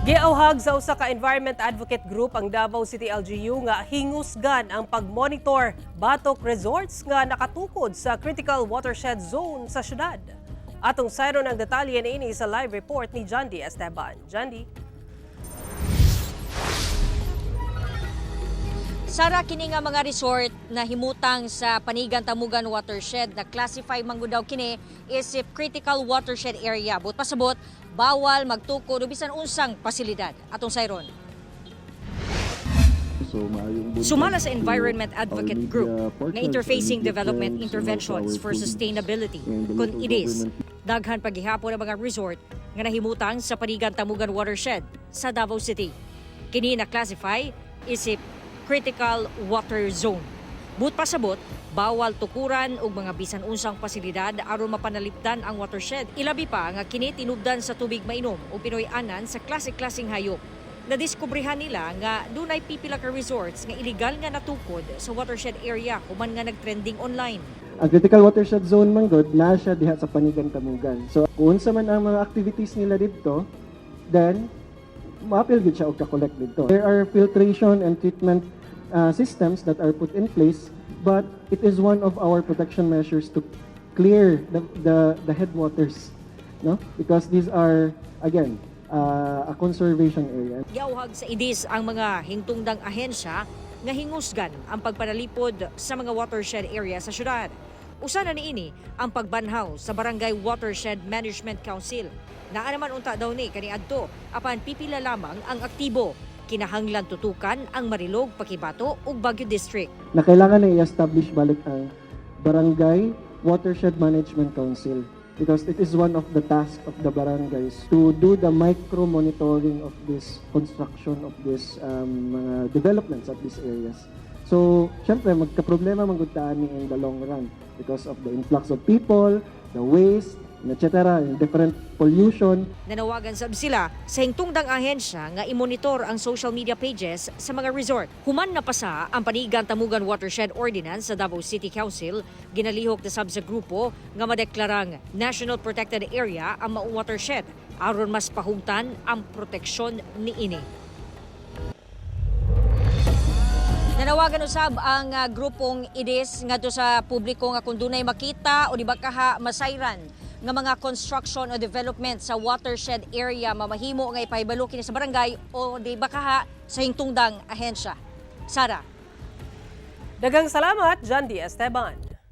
Giauhag sa usa ka environment advocate group ang Davao City LGU nga hingusgan ang pagmonitor batok resorts nga nakatukod sa critical watershed zone sa syudad. Atong sayron ang detalye niini sa live report ni Jandy Esteban. Jandy. Sara, kini nga mga resort na himutang sa Panigan-Tamugan watershed na classify man gud daw kini is critical watershed area. But pasabot, bawal magtukod o bisan unsang pasilidad. Atong sayron. Sumala sa Environment Advocate Group na Interfacing Development Interventions for Sustainability, kun IDIS, daghan paghihapon ang mga resort nga nahimutang sa Panigan-Tamugan watershed sa Davao City. Kini na classify isip critical water zone. But pasabot, bawal tukuran og mga bisan unsang pasilidad aron mapanalipdan ang watershed. Ilabi pa nga kini tinubdan sa tubig mainom o Pinoy-anan sa klase-klaseng hayop. Nadiskubrihan nila nga dunay pipila ka resorts nga illegal nga natukod sa watershed area human nga nagtrending online. Ang critical watershed zone man gud na siya diha sa Panigan-Tamugan. So kung unsa man ang mga activities nila dito, then maapil gid siya og ka-collect dito. There are filtration and treatment systems that are put in place, but it is one of our protection measures to clear the headwaters, no? Because these are again a conservation area. Giauhag sa IDIS ang mga hingtungdang ahensya nga hingusgan ang pagpanalipod sa mga watershed area sa syudad. Usa na niini ang pagbanhaw sa Barangay Watershed Management Council. Naa naman unta daw ni kaniadto apan pipila lamang ang aktibo. Kinahanglan tutukan ang Marilog, Pakibato ug Baguio District. Na kailangan na i-establish balik ang Barangay Watershed Management Council because it is one of the tasks of the barangays to do the micro-monitoring of this construction of this mga developments at these areas. So, syempre, magka-problema magudtaan ni in the long run because of the influx of people, the waste, etc., different pollution. Nanawagan sab sila sa hingtungdang ahensya nga i-monitor ang social media pages sa mga resort. Human na pasa ang Panigan-Tamugan Watershed Ordinance sa Davao City Council, ginalihok na sab sa grupo nga madeklarang National Protected Area ang maong watershed aron mas pahugtan ang proteksyon niini. Nanawagan usab ang grupong IDIS ngadto sa publiko nga kung dunay makita o di ba kaha masayran nga mga construction o development sa watershed area mamahimo nga ipahibalo kini sa barangay o di ba kaha sa hingtungdang ahensya. Sara. Daghang salamat, Jandy Esteban.